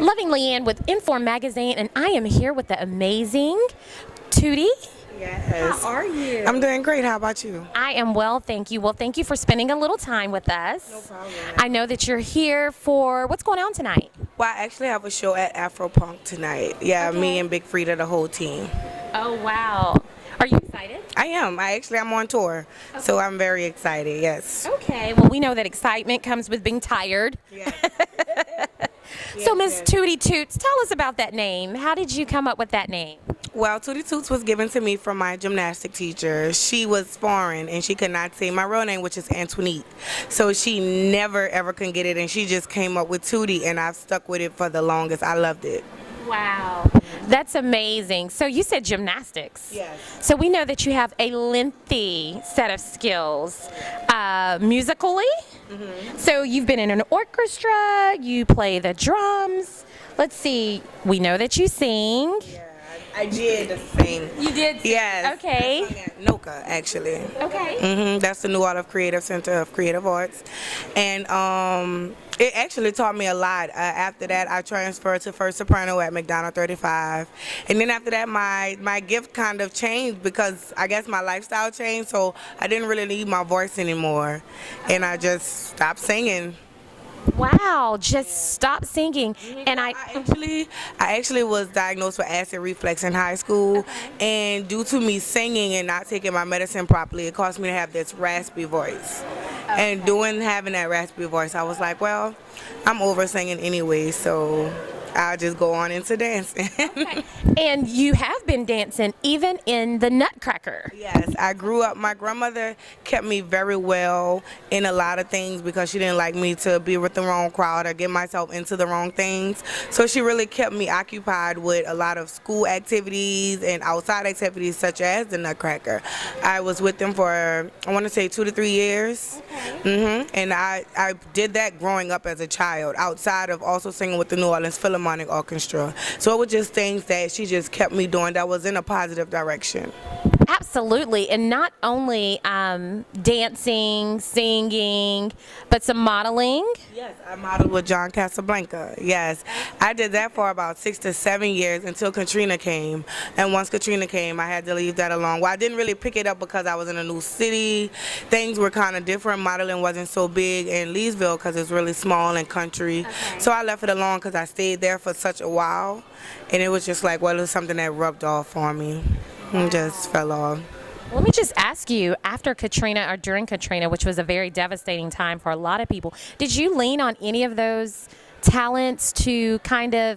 Loving Leanne with Inform Magazine, and I am here with the amazing Tootie. Yes. How are you? I'm doing great. How about you? I am well, thank you. Well, thank you for spending a little time with us. No problem. I know that you're here for what's going on tonight. Well, I actually have a show at Afro-Punk tonight. Yeah, Okay. me and Big Freedia, the whole team. Oh, wow. Are you excited? I am. I'm on tour, so I'm very excited. Yes. Okay, well, we know that excitement comes with being tired. Yes. So, Miss yes. Tootie Tootz, tell us about that name. How did you come up with that name? Well, Tootie Tootz was given to me from my gymnastic teacher. She was foreign and she could not say my real name, which is Antoinette. So she never ever can get it, and she just came up with Tootie, and I've stuck with it for the longest. I loved it. Wow, that's amazing. So you said gymnastics. Yes. So we know that you have a lengthy set of skills musically. Mm-hmm. So you've been in an orchestra, you play the drums. Let's see, we know that you sing. Yeah, I did sing. You did sing? Yes. Okay. I sung at NOCA, actually. Okay. That's the New Orleans Creative Center of Creative Arts, and it actually taught me a lot. After that, I transferred to first soprano at McDonald 35, and then after that, my gift kind of changed because I guess my lifestyle changed, so I didn't really need my voice anymore, and I just stopped singing. Wow, just stop singing. And I actually was diagnosed with acid reflux in high school, and due to me singing and not taking my medicine properly, it caused me to have this raspy voice. And having that raspy voice, I was like, well, I'm over singing anyway, so I'll just go on into dancing. And you have been dancing even in the Nutcracker. Yes, I grew up. My grandmother kept me very well in a lot of things because she didn't like me to be with the wrong crowd or get myself into the wrong things. So she really kept me occupied with a lot of school activities and outside activities such as the Nutcracker. I was with them for, I want to say, 2 to 3 years. And I did that growing up as a child, outside of also singing with the New Orleans Philharmonic Orchestra. So it was just things that she just kept me doing that was in a positive direction. Absolutely, and not only dancing, singing, but some modeling. Yes, I modeled with John Casablanca. Yes, I did that for about 6 to 7 years until Katrina came. And once Katrina came, I had to leave that alone. Well, I didn't really pick it up because I was in a new city. Things were kind of different. Modeling wasn't so big in Leesville because it's really small and country. Okay. So I left it alone because I stayed there for such a while. And it was just like, well, it was something that rubbed off on me and just fell off. Let me just ask you, after Katrina or during Katrina, which was a very devastating time for a lot of people, did you lean on any of those talents to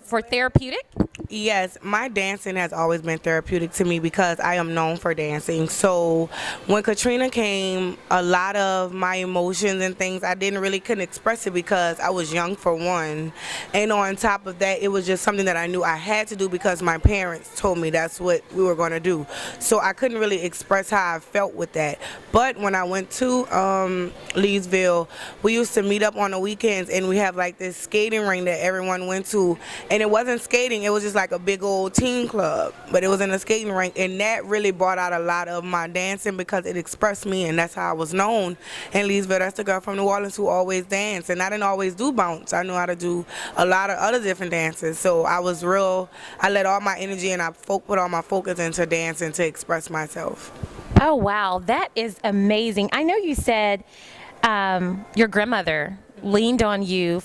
for therapeutic? Yes, my dancing has always been therapeutic to me because I am known for dancing. So when Katrina came, a lot of my emotions and things, I couldn't express it because I was young for one. And on top of that, it was just something that I knew I had to do because my parents told me that's what we were going to do. So I couldn't really express how I felt with that. But when I went to Leesville, we used to meet up on the weekends, and we have like this skating ring that everyone went to. And it wasn't skating, it was just like a big old teen club, but it was in a skating rink, and that really brought out a lot of my dancing because it expressed me, and that's how I was known in Leesville. That's the girl from New Orleans who always danced, and I didn't always do bounce. I knew how to do a lot of other different dances, so I let all my energy and I put all my focus into dancing to express myself. Oh, wow, that is amazing. I know you said your grandmother leaned on you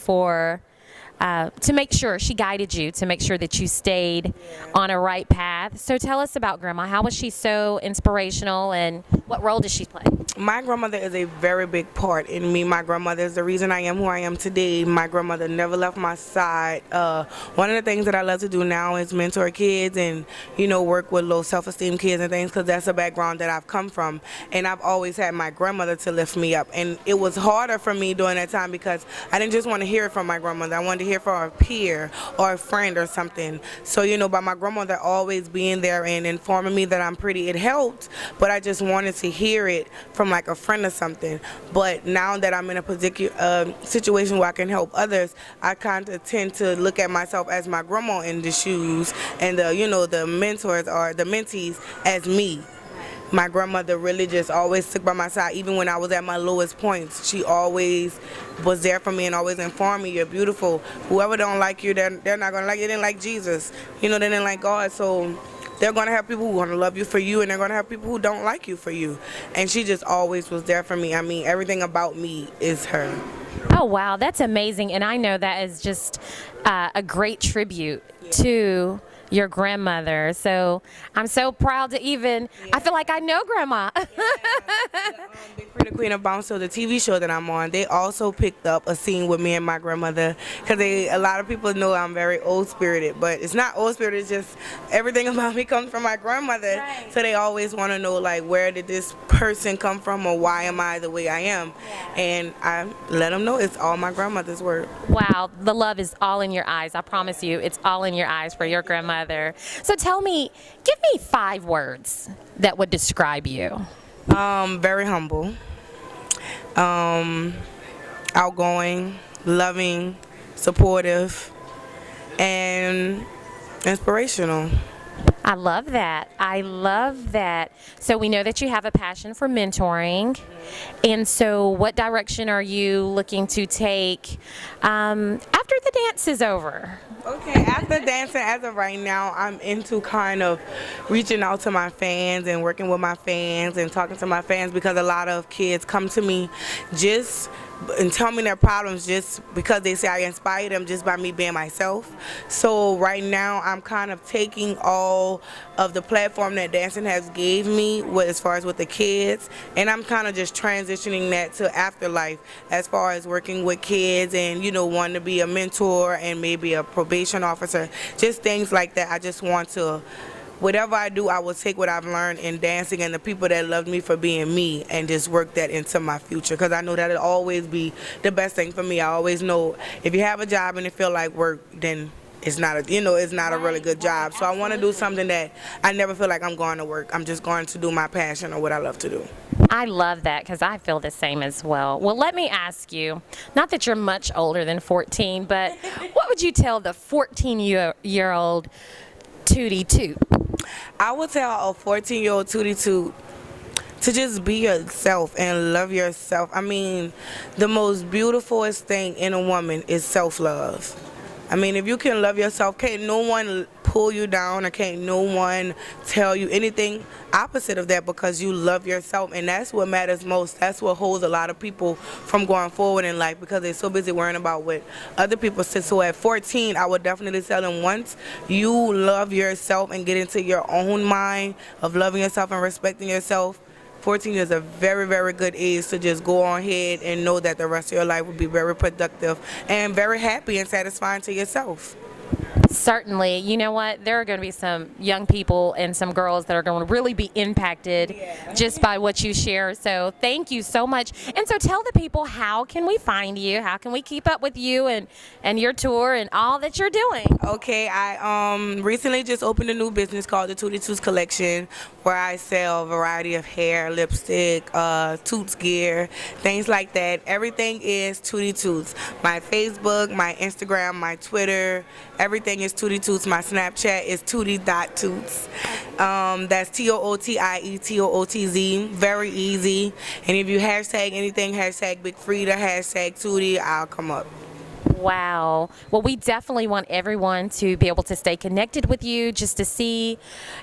to make sure she guided you, to make sure that you stayed on a right path. So tell us about Grandma. How was she so inspirational, and what role does she play? My grandmother is a very big part in me. My grandmother is the reason I am who I am today. My grandmother never left my side. One of the things that I love to do now is mentor kids and, work with low self-esteem kids and things, because that's a background that I've come from. And I've always had my grandmother to lift me up. And it was harder for me during that time because I didn't just want to hear it from my grandmother. I wanted to hear from a peer or a friend or something. So, by my grandmother always being there and informing me that I'm pretty, it helped, but I just wanted to hear it from like a friend or something. But now that I'm in a particular situation where I can help others, I kind of tend to look at myself as my grandma in the shoes, and the mentors or the mentees as me. My grandmother really just always stuck by my side, even when I was at my lowest points. She always was there for me and always informed me, you're beautiful. Whoever don't like you, they're not going to like you. They didn't like Jesus. You know, they didn't like God. So they're going to have people who want to love you for you, and they're going to have people who don't like you for you. And she just always was there for me. I mean, everything about me is her. Oh, wow, that's amazing. And I know that is just a great tribute to your grandmother. So I'm so proud to even, I feel like I know Grandma. Big Freedia Queen of Bounce, so the TV show that I'm on, they also picked up a scene with me and my grandmother, because a lot of people know I'm very old spirited, but it's not old spirited, it's just everything about me comes from my grandmother. Right. So they always want to know, like, where did this person come from, or why am I the way I am? And I let them know it's all my grandmother's work. Wow, the love is all in your eyes. I promise you, it's all in your eyes for your grandmother. So tell me, give me 5 words that would describe you. Very humble, outgoing, loving, supportive, and inspirational. I love that. I love that. So we know that you have a passion for mentoring. And so what direction are you looking to take after the dance is over? Okay, after dancing, as of right now, I'm into kind of reaching out to my fans and working with my fans and talking to my fans, because a lot of kids come to me just and tell me their problems just because they say I inspire them just by me being myself. So right now I'm kind of taking all of the platform that dancing has gave me as far as with the kids, and I'm kind of just transitioning that to afterlife as far as working with kids and, you know, wanting to be a mentor and maybe a probation officer, just things like that. I just want to, whatever I do, I will take what I've learned in dancing and the people that loved me for being me and just work that into my future, because I know that it'll always be the best thing for me. I always know if you have a job and it feel like work, then it's not a, it's not a really good job. So I want to do something that I never feel like I'm going to work. I'm just going to do my passion or what I love to do. I love that, because I feel the same as well. Well, let me ask you, not that you're much older than 14, but what would you tell the 14-year-old Tootie Tootz? I would tell a 14-year-old Tootie Tootz to just be yourself and love yourself. I mean, the most beautifulest thing in a woman is self-love. I mean, if you can love yourself, can't no one pull you down, or can't no one tell you anything opposite of that, because you love yourself, and that's what matters most. That's what holds a lot of people from going forward in life, because they're so busy worrying about what other people say. So at 14, I would definitely tell them, once you love yourself and get into your own mind of loving yourself and respecting yourself, 14 is a very, very good age to just go on ahead and know that the rest of your life will be very productive and very happy and satisfying to yourself. Certainly. You know what? There are going to be some young people and some girls that are going to really be impacted just by what you share. So thank you so much. And so tell the people, how can we find you? How can we keep up with you and your tour and all that you're doing? Okay, I recently just opened a new business called the Tootie Tootz Collection, where I sell a variety of hair, lipstick, Toots gear, things like that. Everything is Tootie Tootz. My Facebook, my Instagram, my Twitter, everything is Tootie Tootz. My Snapchat is Tootie.Tootz. That's TOOTIETOOTZ. Very easy. And if you hashtag anything, hashtag Big Freedia, hashtag Tootie, I'll come up. Wow. Well, we definitely want everyone to be able to stay connected with you, just to see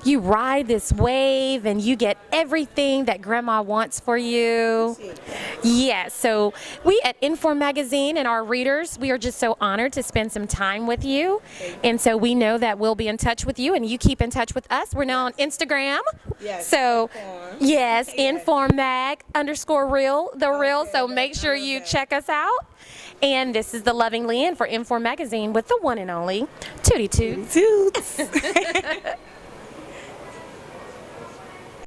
you ride this wave and you get everything that Grandma wants for you. Yes. So we at Inform Magazine and our readers, we are just so honored to spend some time with you. And so we know that we'll be in touch with you, and you keep in touch with us. We're now on Instagram. Yes. So yes, Inform Mag _real, the real. So make sure you check us out. And this is the Loving Leanne for Inform Magazine with the one and only Tootie Tootz.